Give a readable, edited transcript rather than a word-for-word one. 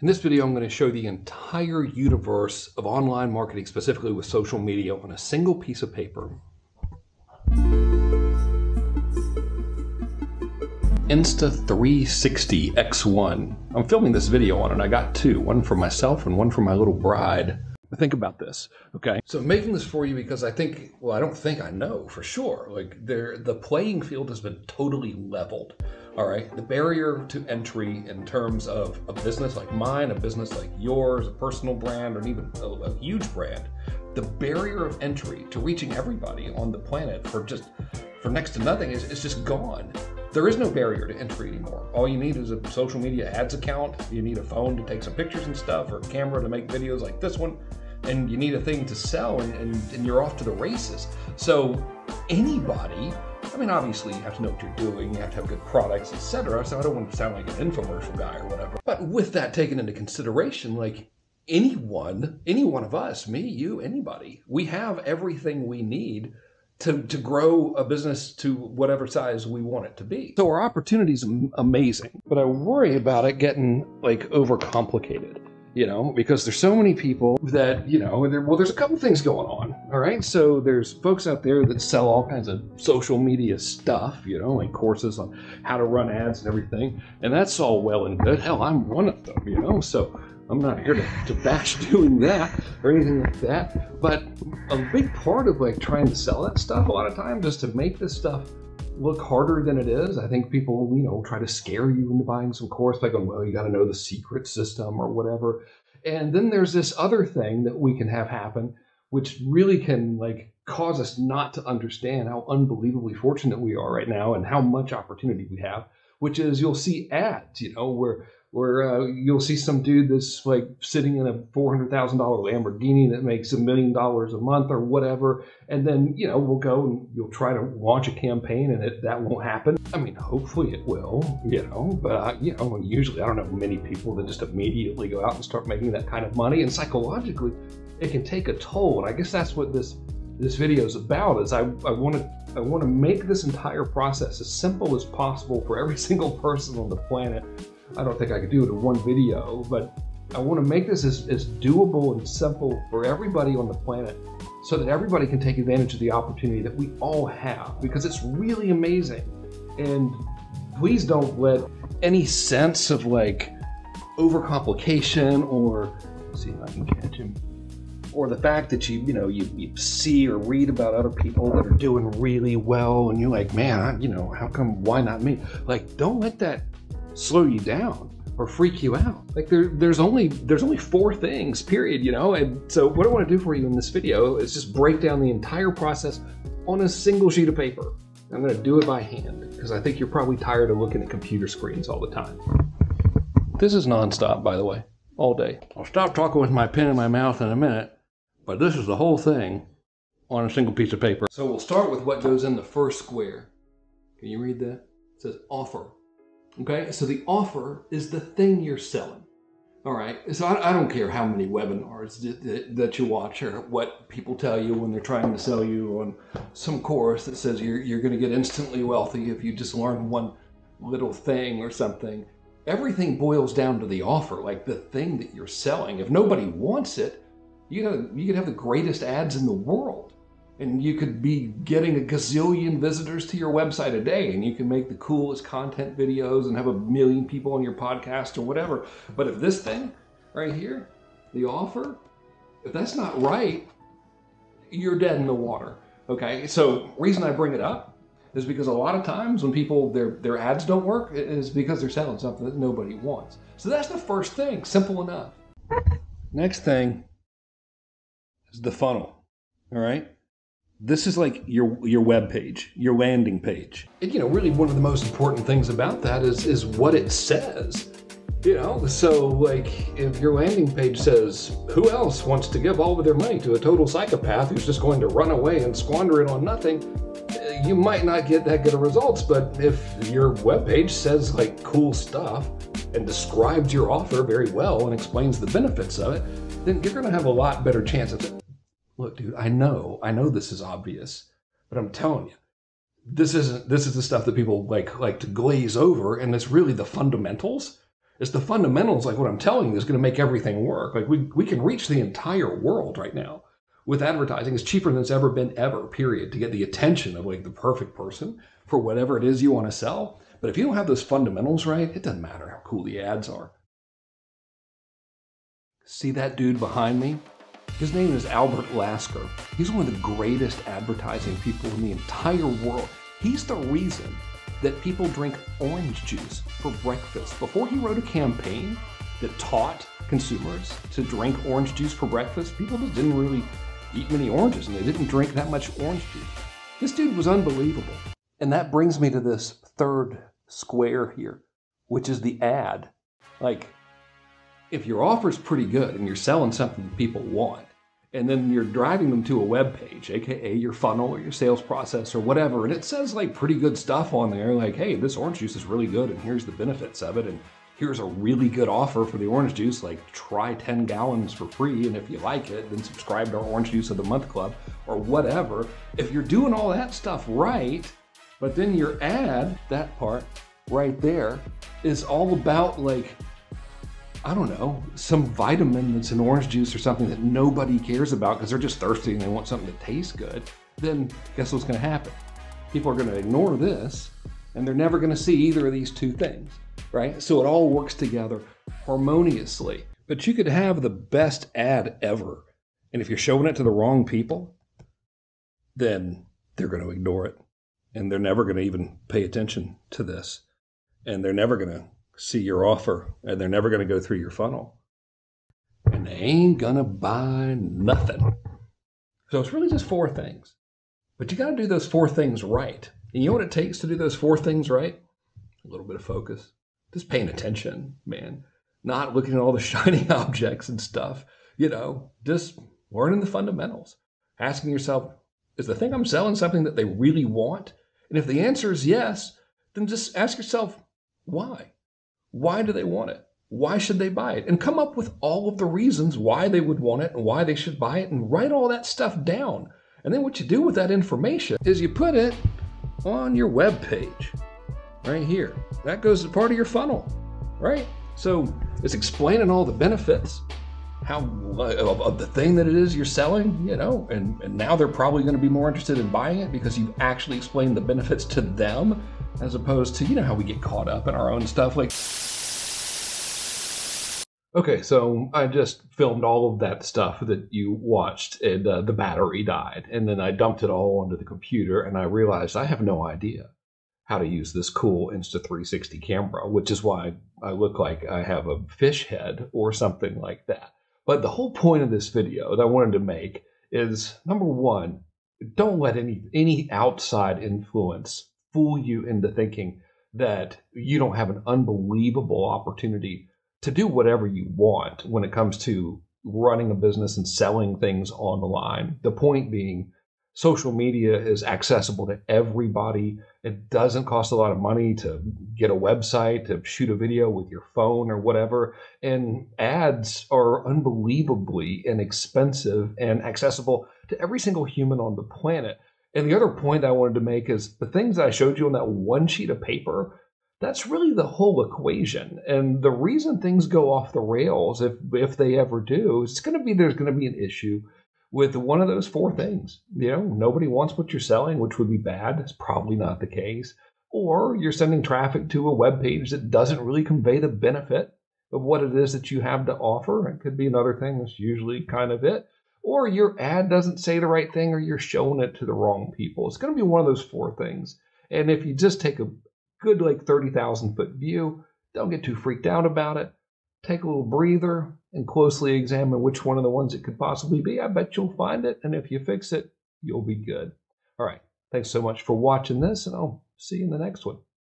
In this video, I'm going to show the entire universe of online marketing, specifically with social media, on a single piece of paper. Insta360 X1. I'm filming this video on it. I got two, one for myself and one for my little bride. Think about this, okay? So I'm making this for you because I think, well, I don't think, I know for sure, like the playing field has been totally leveled, all right? The barrier to entry in terms of a business like mine, a business like yours, a personal brand, or even a huge brand, the barrier of entry to reaching everybody on the planet for next to nothing is just gone. There is no barrier to entry anymore. All you need is a social media ads account. You need a phone to take some pictures and stuff, or a camera to make videos like this one. And you need a thing to sell, and you're off to the races. So anybody, I mean, obviously you have to know what you're doing, you have to have good products, etc. So I don't want to sound like an infomercial guy or whatever. But with that taken into consideration, like any one of us, me, you, anybody, we have everything we need to grow a business to whatever size we want it to be. So our opportunity is amazing, but I worry about it getting like overcomplicated, you know, because there's so many people that, you know, there's a couple things going on, all right? So there's folks out there that sell all kinds of social media stuff, you know, like courses on how to run ads and everything, and that's all well and good. Hell, I'm one of them, you know, so I'm not here to bash doing that or anything like that, but a big part of like trying to sell that stuff a lot of times is to make this stuff look harder than it is. I think people, you know, try to scare you into buying some course by going, well, you got to know the secret system or whatever. And then there's this other thing that we can have happen, which really can like cause us not to understand how unbelievably fortunate we are right now and how much opportunity we have, which is you'll see ads, you know, where you'll see some dude that's like sitting in a $400,000 Lamborghini that makes $1 million a month or whatever. And then, you know, we'll go and you'll try to launch a campaign and that won't happen. I mean, hopefully it will, you know, but you know, usually I don't know many people that just immediately go out and start making that kind of money. And psychologically, it can take a toll. And I guess that's what this video is about, is I want to make this entire process as simple as possible for every single person on the planet. I don't think I could do it in one video, but I want to make this as doable and simple for everybody on the planet so that everybody can take advantage of the opportunity that we all have, because it's really amazing. And please don't let any sense of like overcomplication or, let's see if I can catch him, or the fact that you see or read about other people that are doing really well and you're like, man, you know, how come, why not me? Like, don't let that slow you down or freak you out. Like there's only 4 things, period, you know? And so what I want to do for you in this video is just break down the entire process on a single sheet of paper. I'm going to do it by hand because I think you're probably tired of looking at computer screens all the time. This is nonstop, by the way, all day. I'll stop talking with my pen in my mouth in a minute, but this is the whole thing on a single piece of paper. So we'll start with what goes in the first square. Can you read that? It says offer. Okay, so the offer is the thing you're selling. All right, so I don't care how many webinars that you watch or what people tell you when they're trying to sell you on some course that says you're going to get instantly wealthy if you just learn one little thing or something. Everything boils down to the offer, like the thing that you're selling. If nobody wants it, you could have the greatest ads in the world. And you could be getting a gazillion visitors to your website a day, and you can make the coolest content videos and have 1 million people on your podcast or whatever. But if this thing right here, the offer, if that's not right, you're dead in the water, okay? So reason I bring it up is because a lot of times when people, their ads don't work, it is because they're selling something that nobody wants. So that's the first thing, simple enough. Next thing is the funnel, all right? This is like your web page, your landing page. And, you know, really one of the most important things about that is what it says. You know, so like if your landing page says, who else wants to give all of their money to a total psychopath who's just going to run away and squander it on nothing, you might not get that good of results. But if your web page says like cool stuff and describes your offer very well and explains the benefits of it, then you're going to have a lot better chance of it. Look, dude, I know this is obvious, but I'm telling you, this is the stuff that people like to glaze over, and it's really the fundamentals. It's the fundamentals, like what I'm telling you, is going to make everything work. Like we can reach the entire world right now with advertising. It's cheaper than it's ever been, ever, period, to get the attention of like the perfect person for whatever it is you want to sell. But if you don't have those fundamentals right, it doesn't matter how cool the ads are. See that dude behind me? His name is Albert Lasker. He's one of the greatest advertising people in the entire world. He's the reason that people drink orange juice for breakfast. Before he wrote a campaign that taught consumers to drink orange juice for breakfast, people just didn't really eat many oranges and they didn't drink that much orange juice. This dude was unbelievable. And that brings me to this third square here, which is the ad. Like, if your offer's pretty good and you're selling something that people want, and then you're driving them to a web page, aka your funnel or your sales process or whatever, and it says like pretty good stuff on there, like, hey, this orange juice is really good and here's the benefits of it, and here's a really good offer for the orange juice, like try 10 gallons for free, and if you like it, then subscribe to our Orange Juice of the Month Club or whatever. If you're doing all that stuff right, but then your ad, that part right there, is all about like, I don't know, some vitamin that's in orange juice or something that nobody cares about because they're just thirsty and they want something that tastes good, then guess what's going to happen? People are going to ignore this and they're never going to see either of these two things, right? So it all works together harmoniously. But you could have the best ad ever, and if you're showing it to the wrong people, then they're going to ignore it and they're never going to even pay attention to this, and they're never going to see your offer, and they're never going to go through your funnel, and they ain't gonna buy nothing. So it's really just 4 things, but you got to do those 4 things right. And you know what it takes to do those 4 things right? A little bit of focus, just paying attention, man, not looking at all the shiny objects and stuff, just learning the fundamentals, asking yourself, is the thing I'm selling something that they really want? And if the answer is yes, then just ask yourself, why? Why do they want it? Why should they buy it? And come up with all of the reasons why they would want it and why they should buy it, and write all that stuff down. And then what you do with that information is you put it on your web page right here. That goes as part of your funnel, right? So it's explaining all the benefits, how of the thing that it is you're selling, and now they're probably going to be more interested in buying it because you've actually explained the benefits to them, as opposed to, how we get caught up in our own stuff. Like, okay, so I just filmed all of that stuff that you watched, and the battery died, and then I dumped it all onto the computer, and I realized I have no idea how to use this cool Insta360 camera, which is why I look like I have a fish head or something like that. But the whole point of this video that I wanted to make is, number 1, don't let any outside influence fool you into thinking that you don't have an unbelievable opportunity to do whatever you want when it comes to running a business and selling things on the line. The point being, social media is accessible to everybody. It doesn't cost a lot of money to get a website, to shoot a video with your phone or whatever. And ads are unbelievably inexpensive and accessible to every single human on the planet. And the other point I wanted to make is the things that I showed you on that one sheet of paper, that's really the whole equation. And the reason things go off the rails, if they ever do, is there's going to be an issue with one of those 4 things. Nobody wants what you're selling, which would be bad. It's probably not the case. Or you're sending traffic to a web page that doesn't really convey the benefit of what it is that you have to offer. It could be another thing. That's usually kind of it. Or your ad doesn't say the right thing, or you're showing it to the wrong people. It's going to be one of those 4 things. And if you just take a good 30,000-foot view, don't get too freaked out about it. Take a little breather and closely examine which one of the ones it could possibly be. I bet you'll find it, and if you fix it, you'll be good. All right, thanks so much for watching this, and I'll see you in the next one.